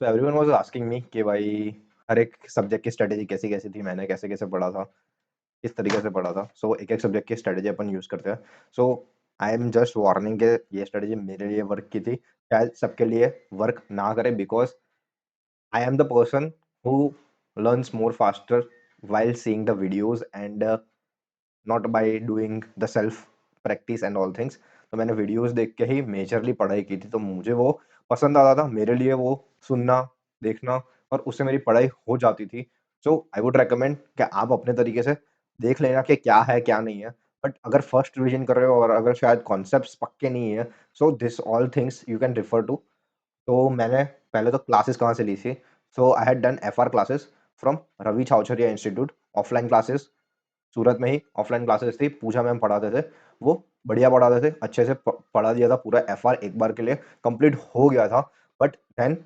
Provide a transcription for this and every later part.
So everyone was asking me कि भाई हर एक सब्जेक्ट की स्ट्रेटेजी कैसी-कैसी थी, मैंने कैसे-कैसे पढ़ा था, किस तरीके से पढ़ा था। सो एक-एक सब्जेक्ट की स्ट्रेटेजी अपन यूज़ करते हैं। सो आई एम जस्ट वार्निंग कि ये स्ट्रेटेजी मेरे लिए वर्क की थी, शायद सबके लिए वर्क ना करे because I am the person who learns more faster while seeing the videos and not by doing the self practice and all things. तो मैंने वीडियोज़ देख के ही मेजरली पढ़ाई की थी, तो मुझे वो पसंद आता था। मेरे लिए वो सुनना, देखना और उससे मेरी पढ़ाई हो जाती थी। सो आई वुड रिकमेंड कि आप अपने तरीके से देख लेना कि क्या है, क्या नहीं है। बट अगर फर्स्ट रिवीजन कर रहे हो और अगर शायद कॉन्सेप्ट्स पक्के नहीं है, so this all things you can refer to. तो मैंने पहले तो क्लासेस कहाँ से ली थी? So I had done FR classes from Ravi Chhawchharia institute, offline classes Surat में ही ऑफलाइन क्लासेस थी, पूजा मैम पढ़ाते थे, वो बढ़िया पढ़ाते थे, अच्छे से पढ़ा दिया था, पूरा एफआर एक बार के लिए कंप्लीट हो गया था। बट देन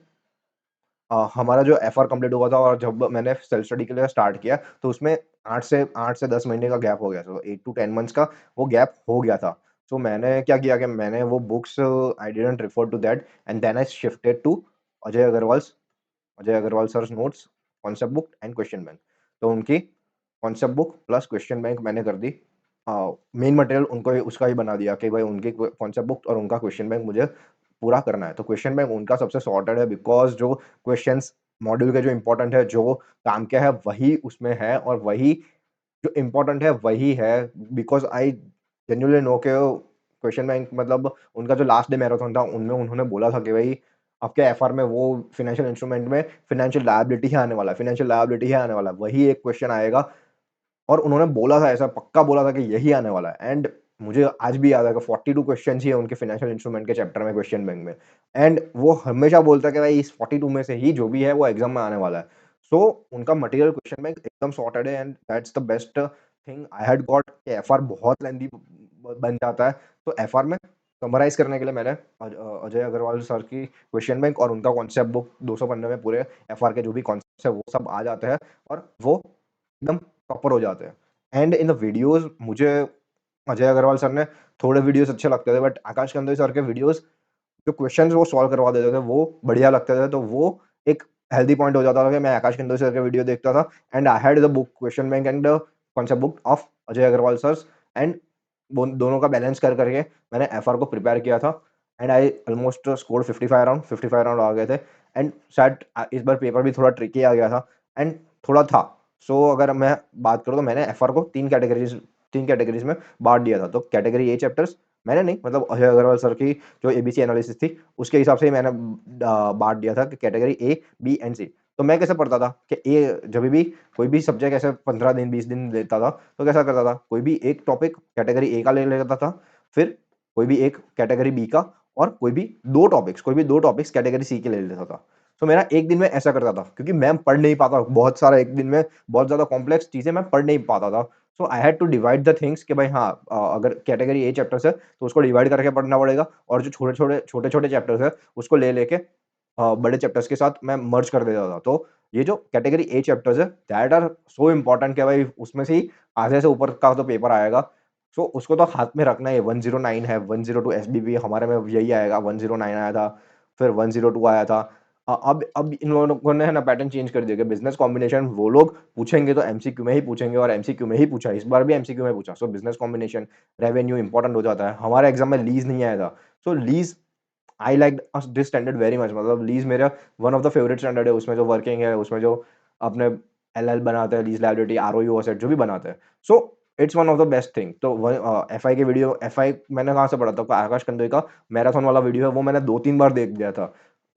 हमारा जो एफआर कंप्लीट हुआ था और जब मैंने सेल्फ स्टडी के लिए स्टार्ट किया, तो उसमें 8 से 10 महीने का गैप हो गया, तो 8 टू 10 मंथ्स का वो गैप हो गया था। सो मैंने क्या किया कि मैंने वो books I didn't refer to that and then I shifted to Ajay Agrawal's Ajay Agrawal sir's notes, concept book and question bank. तो उनकी concept book plus question bank मैंने कर दी। मेन मटेरियल उनको ही उसका ही बना दिया कि भाई उनकी कॉन्सेप्ट बुक और उनका क्वेश्चन बैंक मुझे पूरा करना है। तो क्वेश्चन बैंक उनका सबसे सॉर्टेड है बिकॉज़ जो क्वेश्चन्स मॉड्यूल के जो इम्पोर्टेंट है, जो काम के है वही उसमें है और वही जो इम्पोर्टेंट है वही है। बिकॉज़ आई जेन्युइनली नो के क्वेश्चन बैंक मतलब उनका जो लास्ट डे मैराथन था उनमें उन्होंने बोला था कि भाई आपके एफआर में वो फाइनेंशियल इंस्ट्रूमेंट में फाइनेंशियल लायबिलिटी ही आने वाला है, फाइनेंशियल लायबिलिटी ही आने वाला है। वही एक क्वेश्चन आएगा और उन्होंने बोला था, ऐसा पक्का बोला था कि यही आने वाला है। एंड मुझे आज भी याद है कि 42 क्वेश्चन्स ही है उनके फाइनेंशियल इंस्ट्रूमेंट के चैप्टर में क्वेश्चन बैंक में। एंड वो हमेशा बोलता है कि भाई इस 42 में से ही जो भी है वो एग्जाम में आने वाला है। सो उनका मटेरियल क्वेश्चन बैंक एकदम सॉर्टेड है and that's the best thing I had got. FR बहुत लेंथी बन जाता है, तो एफआर में समराइज करने के लिए मैंने अजय अग्रवाल सर की क्वेश्चन बैंक और उनका कॉन्सेप्ट बुक 200 पन्ने में पूरे एफआर के जो भी कॉन्सेप्ट है वो सब आ जाते हैं और वो एकदम प्रॉपर हो जाते हैं। एंड इन द वीडियोज़ मुझे अजय अग्रवाल सर ने थोड़े वीडियोज़ अच्छे लगते थे, बट आकाश कंदोई सर के वीडियोज़ जो क्वेश्चंस वो सॉल्व करवा देते थे, वो बढ़िया लगते थे। तो वो एक हेल्दी पॉइंट हो जाता था कि मैं आकाश कंदोई सर के वीडियो देखता था and I had the book question bank and the concept book of Ajay Agrawal sir's and दोनों का बैलेंस कर करके मैंने एफआर को प्रिपेयर किया था and I almost scored 55 round आ गए थे। एंड शायद इस बार पेपर भी थोड़ा ट्रिकी आ गया था एंड थोड़ा था। सो अगर मैं बात करूँ तो मैंने एफआर को 3 कैटेगरीज में बाँट दिया था। तो कैटेगरी ए चैप्टर्स मैंने नहीं, मतलब अजय अग्रवाल सर की जो एबीसी एनालिसिस थी, उसके हिसाब से ही मैंने बाँट दिया था कि कैटेगरी ए, बी एंड सी। तो मैं कैसे पढ़ता था कि ए जभी भी कोई भी सब्जेक्ट ऐसे 15 दिन, 20 दिन लेता था, तो कैसा करता था, कोई भी एक टॉपिक कैटेगरी ए का ले लेता था, फिर कोई भी एक कैटेगरी बी का और कोई भी 2 टॉपिक्स कैटेगरी सी के ले लेता था। तो मेरा एक दिन में ऐसा करता था क्योंकि मैं पढ़ नहीं पाता बहुत सारा एक दिन में, बहुत ज़्यादा कॉम्प्लेक्स चीज़ें मैं पढ़ नहीं पाता था। So I had to divide the things कि भाई हाँ, अगर कैटेगरी ए चैप्टर्स है तो उसको डिवाइड करके पढ़ना पड़ेगा और जो छोटे-छोटे चैप्टर्स है उसको ले लेके बड़े चैप्टर्स के साथ मैं मर्ज कर देता था। तो ये जो कैटेगरी ए चैप्टर्स है दैट आर सो इम्पोर्टेंट कि भाई उसमें से ही आधे से ऊपर का तो पेपर आएगा। सो उसको तो हाथ में रखना ही है। 109 है, 102 एसबीबी हमारे में यही आएगा, 109 आया था, फिर 102 आया था। अब इन लोगों ने है ना पैटर्न चेंज कर दिया कि बिज़नेस कॉम्बिनेशन वो लोग पूछेंगे तो एमसीक्यू में ही पूछेंगे और एमसीक्यू में ही पूछा, इस बार भी एमसीक्यू में पूछा। सो बिज़नेस कॉम्बिनेशन, रेवेन्यू इंपॉर्टेंट हो जाता है। हमारे एग्ज़ाम में लीज़ नहीं आया था। सो लीज़ I liked this standard very much, मतलब लीज़ मेरा one of the favourite standard है। उसमें जो वर्किंग है, उसमें जो अपने एलएल बनाते हैं, लीज़ लायबिलिटी, आरओयू एसेट जो भी बनाते हैं। So it's one of the best thing. तो एफआई के वीडियो, एफआई मैंने कहाँ से पढ़ा था? आकाश कंदोई का मैराथन वाला वीडियो है, वो मैंने 2-3 बार देख लिया था।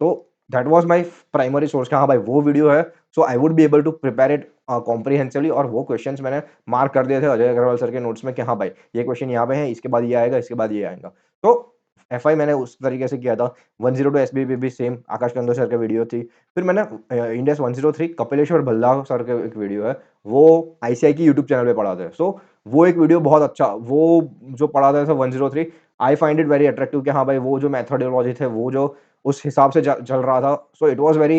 तो that was my primary source कि हाँ भाई वो वीडियो है, so I would be able to prepare it comprehensively. और वो क्वेश्चन्स मैंने मार्क कर दिए थे अजय अग्रवाल सर के नोट्स में कि हाँ भाई, ये क्वेश्चन यहाँ पे है, इसके बाद ये आएगा, इसके बाद ये आएगा। तो एफआई मैंने उस तरीके से किया था। 102 एसबीबी भी सेम आकाश कंदोई सर की वीडियो थी। फिर मैंने end S 103 Kapileshwar Bhalla sir के एक वीडियो है, वो आईसीआई की यूट्यूब चैनल पे पढ़ाते हैं। सो वो एक वीडियो बहुत अच्छा, वो जो पढ़ाते थे 103, I find it very attractive कि हाँ भाई वो जो मेथोडोलॉजी थे, वो जो उस हिसाब से चल रहा था, so it was very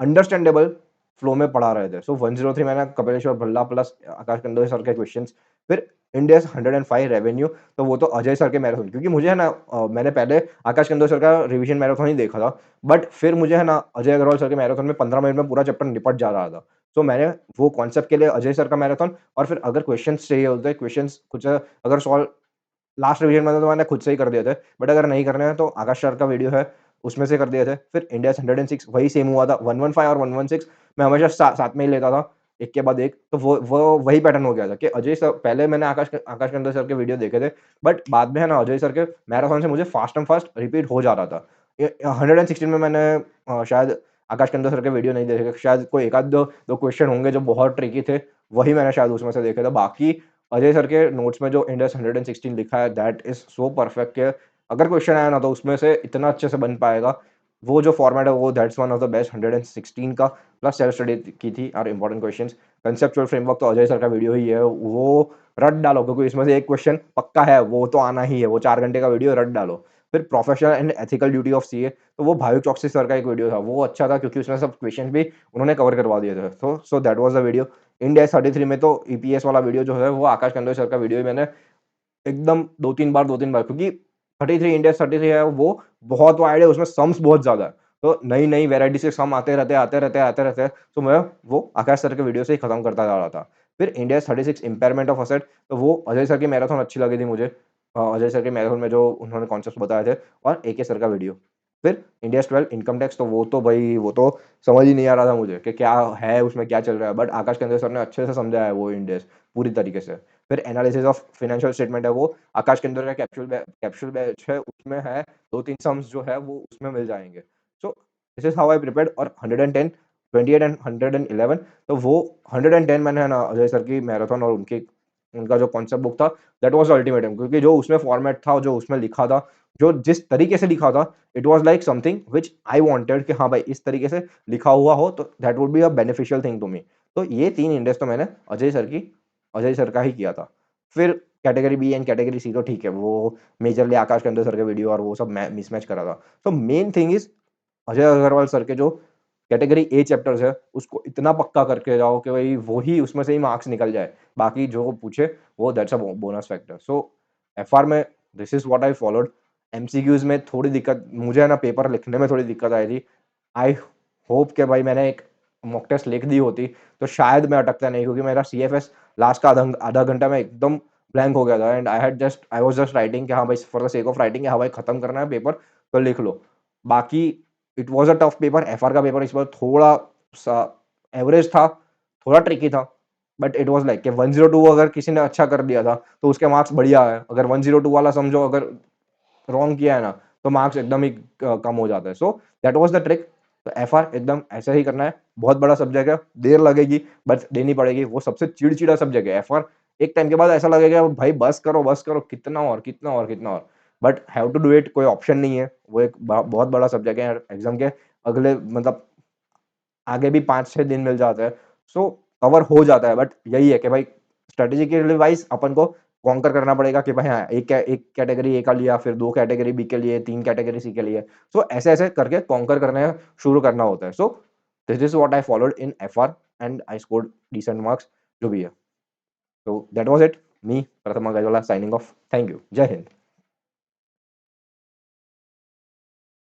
understandable flow में पढ़ा रहे थे। सो 103 मैंने कपिलेश्वर भल्ला प्लस आकाश कंदोई सर के क्वेश्चंस, फिर इंडियाज 105 रेवेन्यू, तो वो तो अजय सर के मैराथन, क्योंकि मुझे है ना मैंने पहले आकाश कंदो सर का रिवीजन मैराथन ही देखा था, बट फिर मुझे है ना अजय अग्रवाल सर के मैराथन में 15 मिनट में पूरा चैप्टर निपट जा रहा था। तो मैंने वो कॉन्सेप्ट के लिए अजय सर का मैराथन, और फिर अगर क्वेश्चंस चाहिए होते हैं, क्वेश्चंस कुछ अगर सॉल्व लास्ट रिवीजन में तो मैंने खुद से ही कर दिए थे, बट अगर नहीं करने हैं तो आकाश सर का वीडियो है, उसमें से कर दिए थे। फिर इंडियाज़ 106 वही सेम हुआ था, 115 और 116 मैं हमेशा साथ में ही लेता था, एक के बाद एक। तो वो वही पैटर्न हो गया था कि अजय सर, पहले मैंने आकाश कंदा सर के वीडियो देखे थे, बट बाद में है ना अजय सर के मैराथन से मुझे फास्ट एंड फास्ट रिपीट हो जा रहा था। 116 में मैंने शायद आकाश कंदा सर के वीडियो नहीं देखे, शायद कोई एक आध दो क्वेश्चन होंगे जो बहुत ट्रिकी थे, वही मैंने शायद उसमें से देखे थे। बाकी अजय सर के नोट्स में जो इंडेक्स 116 लिखा है, दैट इज़ सो परफेक्ट कि अगर क्वेश्चन आया ना तो उसमें से इतना अच्छे से बन पाएगा। वो जो फॉर्मेट है वो that's one of the best 116 का, प्लस सेल्फ स्टडी की थी और इंपॉर्टेंट क्वेश्चंस। कंसेप्चुअल फ्रेमवर्क तो अजय सर का वीडियो ही है, वो रट डालो, क्योंकि इसमें से एक क्वेश्चन पक्का है, वो तो आना ही है, वो 4 घंटे का वीडियो रट डालो। फिर professional and ethical duty of CA, तो वो भाविक चौकसी सर का एक वीडियो था, वो अच्छा था क्योंकि उसमें सब क्वेश्चन भी उन्होंने कवर करवा दिए थे। So that was the video. India 33 में तो ईपीएस वाला वीडियो जो है वो आकाश कंदोई सर का वीडियो ही मैंने एकदम 2-3 बार, क्योंकि 33 इंडिया 33 है, वो बहुत वाइड है, उसमें सम्स बहुत ज़्यादा है। तो नई-नई वैराइटीज़ के सम आते रहते हैं, तो मैं वो आकाश सर के वीडियो से ही खत्म करता जा रहा था। फिर इंडिया 36 इम्पेयरमेंट ऑफ असेट, तो वो अजय सर की मैराथन अच्छी लगी थी मुझे। अजय सर के मैराथन में जो उन्होंने कॉन्सेप्ट्स बताए थे, और एके सर का वीडियो। फिर इंडियाज़ 12 इनकम टैक्स, तो वो तो भई वो तो समझ ही नहीं आ रहा था मुझे कि क्या है उसमें, क्या चल रहा है, बट आकाश केंद्र सर ने अच्छे से समझाया है वो इंडेक्स पूरी तरीके से। फिर एनालिसिस ऑफ फाइनेंशियल स्टेटमेंट है, वो आकाश के अंदर का कैप्सूल बैच है, उसमें है 2-3 सम्स जो है वो उसमें मिल जाएँगे। सो this is how I prepared. और 110, 28 एंड 111, तो वो 110 मैंने है ना अजय सर की मैराथन और उनका जो कॉन्सेप्ट बुक था, दैट वाज़ अल्टीमेटम, क्योंकि जो उसमें फॉर्मेट था, जो उसमें लिखा था, जो जिस तरीके से लिखा था, it was like something which I wanted कि हाँ भाई इस तरीके से लिखा हुआ हो तो that would be a beneficial thing to me. तो ये 3 इंडेक्स तो मैंने अजय सर का ही किया था। फिर category B and category C तो ठीक है, वो मेजरली आकाश कंदे सर के वीडियो और वो सब मैं मिसमैच करा था। तो main thing is Ajay Agarwal sir के जो कैटेगरी ए चैप्टर्स है, उसको इतना पक्का करके जाओ कि भई वो ही उसमें से ही मार्क्स निकल जाए। बाकी जो पूछे वो that's a bonus factor. So FR में this is what I followed. MCQs में थोड़ी दिक्कत मुझे है ना, पेपर लिखने में थोड़ी दिक्कत आई थी। आई होप कि भाई मैंने एक मॉक टेस्ट लिख दी होती, तो शायद मैं अटकता नहीं, क्योंकि मेरा सीएफएस लास्ट का आधा आधा घंटा में एकदम ब्लैंक हो गया था, and I was just writing कि हाँ भाई for the sake of writing कि हाँ भाई खत्म करना है पेपर, तो लिख लो। बाकी it was a tough paper. FR का पेपर इस बार थोड़ा-सा एवरेज था, थोड़ा ट्रिकी था, बट इट वाज़ लाइक कि 102 अगर किसी ने अच्छा कर दिया था, तो उसके मार्क्स बढ़िया है। अगर 102 वाला समझो अगर रॉन्ग किया है ना, तो मार्क्स एकदम ही कम हो जाता है। So that was the trick. तो एफआर एकदम ऐसे ही करना है। बहुत बड़ा सब्जेक्ट है, देर लगेगी बट देनी पड़ेगी। वो सबसे चिड़चिड़ा सब्जेक्ट है एफआर। एक टाइम के बाद ऐसा लगेगा भाई बस करो, कितना और, कितना और, कितना और। But have to do it, कोई ऑप्शन नहीं है। वो एक बहुत बड़ा सब्जेक्ट है, एग्जाम के अगले मतलब आगे भी 5-6 दिन मिल जाते हैं। सो कवर हो जाता है, बट यही है कि भाई स्ट्रेटेजिकली वाइज़ अपन को कॉन्कर करना पड़ेगा कि भाई हाँ, एक कैटेगरी ए का लिया, फिर 2 कैटेगरी बी के लिए, 3 कैटेगरी सी के लिए। सो ऐसे-ऐसे करके कॉन्कर करने शुरू करना होता है। So this is what I followed in FR and I scored decent marks जो भी है। So that was it. Me, Prathama Gajwala, signing off. Thank you. Jai Hind.